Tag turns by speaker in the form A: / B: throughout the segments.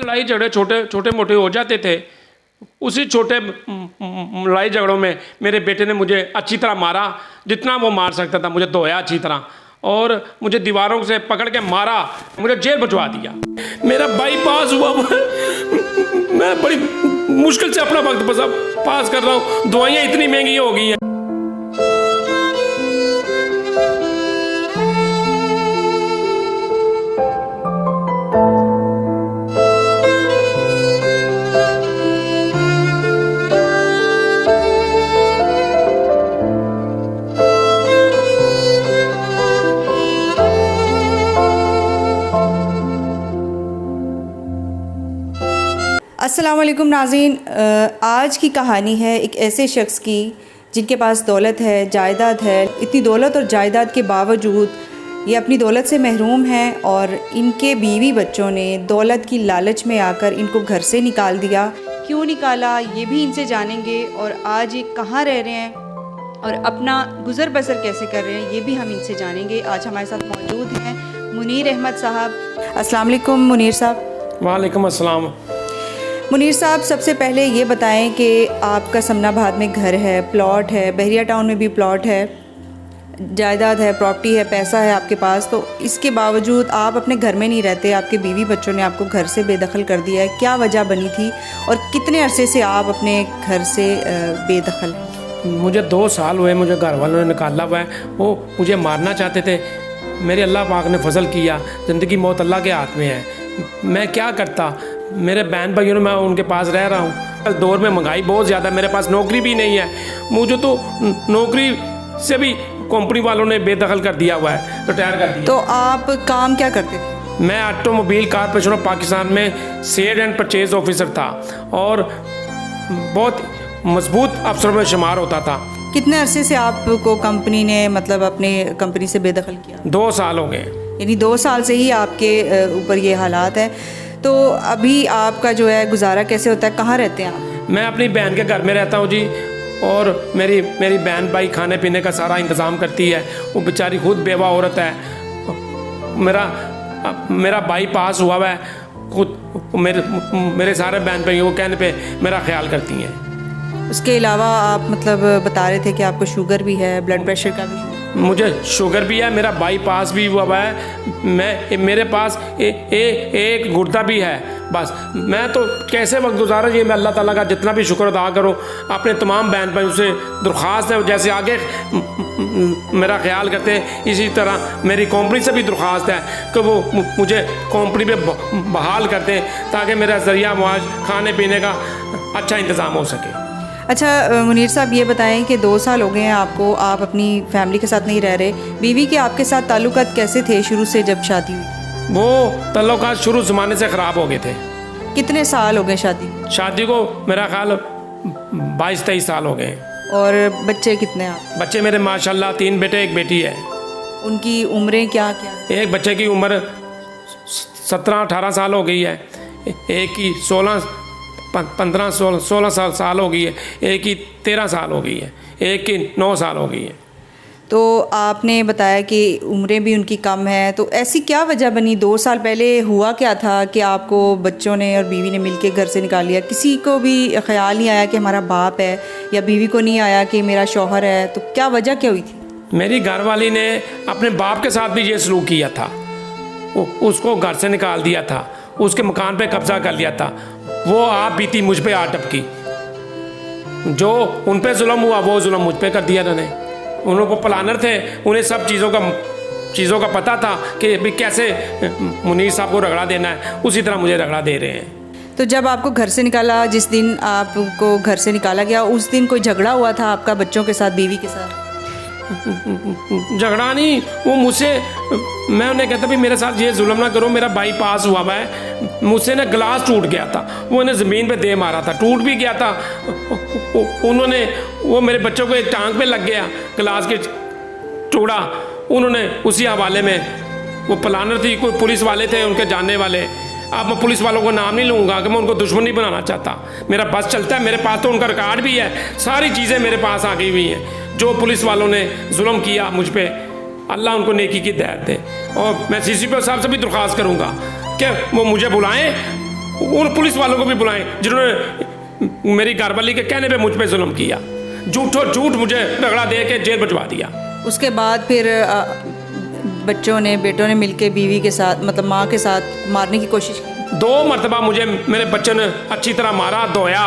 A: लड़ाई झगड़े छोटे छोटे मोटे हो जाते थे। उसी छोटे लड़ाई झगड़ों में मेरे बेटे ने मुझे अच्छी तरह मारा, जितना वो मार सकता था मुझे धोया अच्छी तरह, और मुझे दीवारों से पकड़ के मारा, मुझे जेल भिजवा दिया। मेरा बाईपास हुआ, मैं बड़ी मुश्किल से अपना वक्त पास कर रहा हूँ। दवाइयाँ इतनी महंगी हो गई हैं।
B: अस्सलाम वालेकुम नाज़रीन, आज की कहानी है एक ऐसे शख्स की जिनके पास दौलत है, जायदाद है। इतनी दौलत और जायदाद के बावजूद ये अपनी दौलत से महरूम हैं और इनके बीवी बच्चों ने दौलत की लालच में आकर इनको घर से निकाल दिया। क्यों निकाला ये भी इनसे जानेंगे, और आज ये कहाँ रह रहे हैं और अपना गुज़र बसर कैसे कर रहे हैं ये भी हम इनसे जानेंगे। आज हमारे साथ मौजूद हैं मुनीर अहमद साहब। अस्सलाम वालेकुम मुनीर साहब।
A: वालेकुम अस्सलाम।
B: मुनीर साहब, सबसे पहले ये बताएं कि आपका समनाबाद में घर है, प्लॉट है, बहरिया टाउन में भी प्लॉट है, जायदाद है, प्रॉपर्टी है, पैसा है आपके पास, तो इसके बावजूद आप अपने घर में नहीं रहते, आपके बीवी बच्चों ने आपको घर से बेदखल कर दिया है। क्या वजह बनी थी और कितने अरसे से आप अपने घर से बेदखल हैं?
A: मुझे 2 साल हुए, मुझे घर वालों ने निकाला हुआ है। वो मुझे मारना चाहते थे। मेरे अल्लाह पाक ने फजल किया, ज़िंदगी मौत अल्लाह के हाथ में है। मैं क्या करता, मेरे बहन भाइयों ने, मैं उनके पास रह रहा हूँ। कल दौर में महंगाई बहुत ज़्यादा, मेरे पास नौकरी भी नहीं है। मुझे तो नौकरी से भी कंपनी वालों ने बेदखल कर दिया हुआ है, रिटायर कर दिया।
B: तो आप काम क्या करते थे?
A: मैं ऑटोमोबाइल कारपोरेशन ऑफ पाकिस्तान में सेल एंड परचेज ऑफिसर था और बहुत मजबूत अफसरों में शुमार होता था।
B: कितने अरसे से आपको कंपनी ने मतलब अपने कंपनी से बेदखल किया?
A: 2 साल हो गए।
B: यानी 2 साल से ही आपके ऊपर ये हालात है। तो अभी आपका जो है गुजारा कैसे होता है, कहाँ रहते हैं आप?
A: मैं अपनी बहन के घर में रहता हूँ जी, और मेरी बहन भाई खाने पीने का सारा इंतज़ाम करती है। वो बेचारी खुद बेवा औरत है। मेरा भाई पास हुआ है, खुद मेरे सारे बहन भाइयों को कहने पे मेरा ख्याल करती हैं।
B: उसके अलावा आप मतलब बता रहे थे कि आपको शुगर भी है, ब्लड प्रेशर का भी?
A: मुझे शुगर भी है, मेरा बाईपास भी हुआ है, मेरे पास एक गुर्दा भी है। बस मैं तो कैसे वक्त गुजारा जी। मैं अल्लाह ताला का जितना भी शुक्र अदा करूँ। अपने तमाम बहन भाइयों से दरख्वास्त है, जैसे आगे मेरा ख्याल करते हैं, इसी तरह मेरी कंपनी से भी दरख्वास्त है कि वो मुझे कंपनी में बहाल करते हैं, ताकि मेरा ज़रिया मुआश खाने पीने का अच्छा इंतज़ाम हो सके।
B: अच्छा मुनीर साहब, ये बताएं कि 2 साल हो गए हैं आपको, आप अपनी फैमिली के साथ नहीं रह रहे। बीवी के आपके साथ ताल्लुकात कैसे थे शुरू से जब शादी हुई?
A: वो ताल्लुकात शुरू ज़माने से ख़राब हो गए थे।
B: कितने साल हो गए शादी
A: को? मेरा ख्याल 22-23 साल हो गए।
B: और बच्चे कितने हैं आप?
A: बच्चे मेरे माशाल्लाह 3 बेटे 1 बेटी है।
B: उनकी उम्रें क्या क्या?
A: एक बच्चे की उम्र 17-18 साल हो गई है, एक की 16 साल हो गई है, एक की 13 साल हो गई है, एक की 9 साल हो गई है।
B: तो आपने बताया कि उम्रें भी उनकी कम है, तो ऐसी क्या वजह बनी? 2 साल पहले हुआ क्या था कि आपको बच्चों ने और बीवी ने मिलके घर से निकाल लिया? किसी को भी ख्याल नहीं आया कि हमारा बाप है, या बीवी को नहीं आया कि मेरा शौहर है? तो क्या वजह क्या हुई थी?
A: मेरी घरवाली ने अपने बाप के साथ भी ये सलूक किया था। उसको घर से निकाल दिया था, उसके मकान पे कब्जा कर लिया था। वो आप बीती मुझ पे आ टपकी। जो उन पे जुल्म हुआ वो जुल्म मुझ पे कर दिया उन्होंने। उनको प्लानर थे, उन्हें सब चीज़ों का पता था कि भी कैसे मुनीर साहब को रगड़ा देना है, उसी तरह मुझे रगड़ा दे रहे हैं।
B: तो जब आपको घर से निकाला, जिस दिन आपको घर से निकाला गया, उस दिन कोई झगड़ा हुआ था आपका बच्चों के साथ, बीवी के साथ?
A: झगड़ा नहीं, वो मुझसे, मैं उन्हें कहता भी मेरे साथ ये जुल्म ना करो, मेरा बाईपास हुआ है। मुझसे ना गिलास टूट गया था, वो उन्हें ज़मीन पे दे मारा था, टूट भी गया था। उन्होंने, वो मेरे बच्चों को एक टांग पे लग गया गिलास के टुकड़ा। उन्होंने उसी हवाले में, वो प्लानर थी, कोई पुलिस वाले थे उनके जानने वाले। अब मैं पुलिस वालों को नाम नहीं लूँगा कि मैं उनको दुश्मन नहीं बनाना चाहता। मेरा बस चलता है, मेरे पास तो उनका रिकॉर्ड भी है, सारी चीज़ें मेरे पास आ गई हुई हैं। जो पुलिस वालों ने जुल्म किया मुझ पे, अल्लाह उनको नेकी की हिदायत दे। और मैं CCP साहब से भी दरख्वास्त करूँगा कि वो मुझे बुलाएं उन पुलिस वालों को भी बुलाएं जिन्होंने मेरी घरवाली के कहने पे मुझ पे जुल्म किया, झूठ मुझे रगड़ा दे के जेल भिजवा दिया।
B: उसके बाद फिर बेटों ने मिलके बीवी के साथ मतलब माँ के साथ मारने की कोशिश की।
A: 2 मरतबा मुझे मेरे बच्चे ने अच्छी तरह मारा, धोया।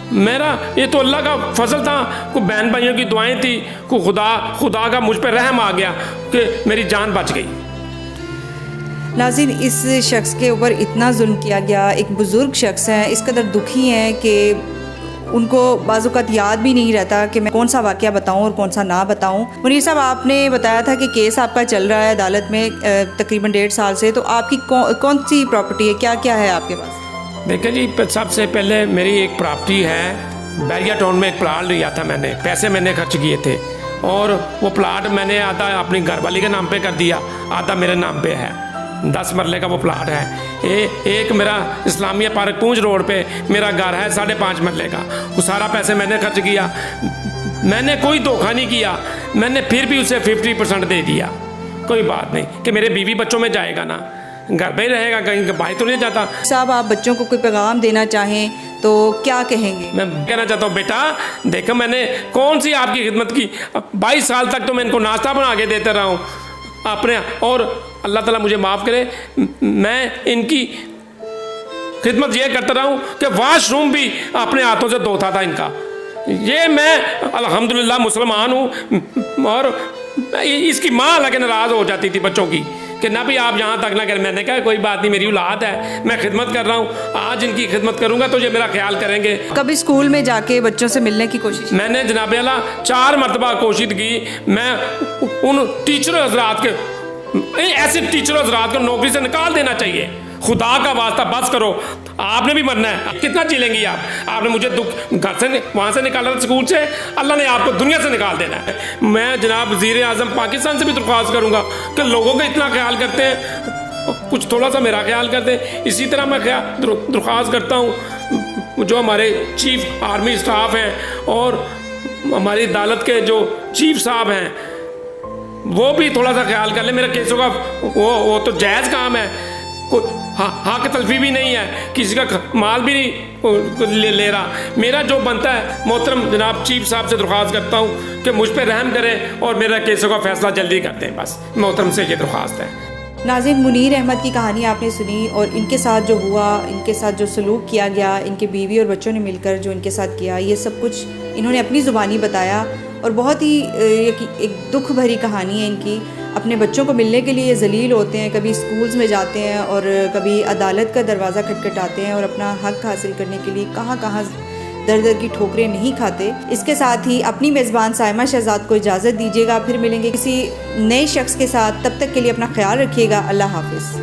A: मेरा ये तो अल्लाह का फजल था, को बहन भाइयों की दुआएं थी, को खुदा का मुझ पर रहम आ गया कि मेरी जान बच गई।
B: नाज़रीन, इस शख्स के ऊपर इतना जुल्म किया गया, एक बुज़ुर्ग शख्स हैं, इस कदर दुखी हैं कि उनको बाज़ औक़ात याद भी नहीं रहता कि मैं कौन सा वाक़या बताऊं और कौन सा ना बताऊं। मुनीर साहब, आपने बताया था कि केस आपका चल रहा है अदालत में तकरीबन 1.5 साल से, तो आपकी कौन सी प्रॉपर्टी है, क्या क्या है आपके पास?
A: देखिए जी, सबसे पहले मेरी एक प्रॉपर्टी है, बैरिया टाउन में एक प्लाट लिया था मैंने, पैसे मैंने खर्च किए थे और वो प्लाट मैंने आधा अपनी घरवाली के नाम पे कर दिया, आधा मेरे नाम पे है। 10 मरले का वो प्लाट है। एक मेरा इस्लामिया पार्क पूंछ रोड पे मेरा घर है 5.5 मरले का, वो सारा पैसे मैंने खर्च किया। मैंने कोई धोखा नहीं किया, मैंने फिर भी उसे 50% दे दिया। कोई बात नहीं कि मेरे बीवी बच्चों में जाएगा ना, घर पे ही रहेगा, कहीं बाहर तो नहीं जाता।
B: साहब, आप बच्चों को कोई पैगाम देना चाहें तो क्या कहेंगे?
A: मैं कहना चाहता हूँ, बेटा देखो मैंने कौन सी आपकी खिदमत की, 22 साल तक तो मैं इनको नाश्ता बना के देते रहा हूँ अपने, और अल्लाह ताला मुझे माफ़ करे, मैं इनकी खिदमत ये करता रहा हूँ कि वॉशरूम भी अपने हाथों से धोता था इनका। ये मैं अल्हम्दुलिल्लाह मुसलमान हूँ। और इसकी माँ हालांकि नाराज़ हो जाती थी बच्चों की कि ना भी आप यहाँ तक ना करें। मैंने कहा कोई बात नहीं, मेरी औलाद है, मैं खिदमत कर रहा हूँ, आज इनकी खिदमत करूँगा तो ये मेरा ख्याल करेंगे।
B: कभी स्कूल में जाके बच्चों से मिलने की कोशिश?
A: मैंने जनाब आला 4 मरतबा कोशिश की। मैं उन टीचर हजरात के, ऐसे टीचर हजरात को नौकरी से निकाल देना चाहिए। खुदा का वास्ता बस करो, आपने भी मरना है, कितना झेलेंगी आप? आपने मुझे घर से वहाँ से निकाला था, स्कूल से, अल्लाह ने आपको दुनिया से निकाल देना है। मैं जनाब वज़ीर आज़म पाकिस्तान से भी दरख्वास्त करूँगा कि लोगों का इतना ख्याल करते हैं, कुछ थोड़ा सा मेरा ख्याल करते हैं। इसी तरह मैं दरख्वास्त करता हूँ जो हमारे चीफ आर्मी स्टाफ हैं और हमारी अदालत के जो चीफ साहब हैं, वो भी थोड़ा सा ख्याल कर ले। मेरे केसों का वो तो जायज़ काम है, कोई हक तलफी भी नहीं है, किसी का माल भी नहीं ले रहा। मेरा जो बनता है, मोहतरम जनाब चीफ साहब से दरख्वास्त करता हूँ कि मुझ पर रहम करें और मेरा केसों का फैसला जल्दी कर दें, बस मोहतरम से ये दरख्वास्त है।
B: नाज़रीन, मुनीर अहमद की कहानी आपने सुनी और इनके साथ जो हुआ, इनके साथ जो सलूक किया गया, इनके बीवी और बच्चों ने मिलकर जो इनके साथ किया, ये सब कुछ इन्होंने अपनी ज़ुबानी बताया और बहुत ही एक दुख भरी कहानी है इनकी। अपने बच्चों को मिलने के लिए ज़लील होते हैं, कभी स्कूल्स में जाते हैं और कभी अदालत का दरवाज़ा खटखटाते हैं और अपना हक हासिल करने के लिए कहाँ कहाँ दर दर की ठोकरें नहीं खाते। इसके साथ ही अपनी मेज़बान साइमा शहजाद को इजाज़त दीजिएगा। फिर मिलेंगे किसी नए शख्स के साथ, तब तक के लिए अपना ख्याल रखिएगा। अल्लाह हाफ़िज़।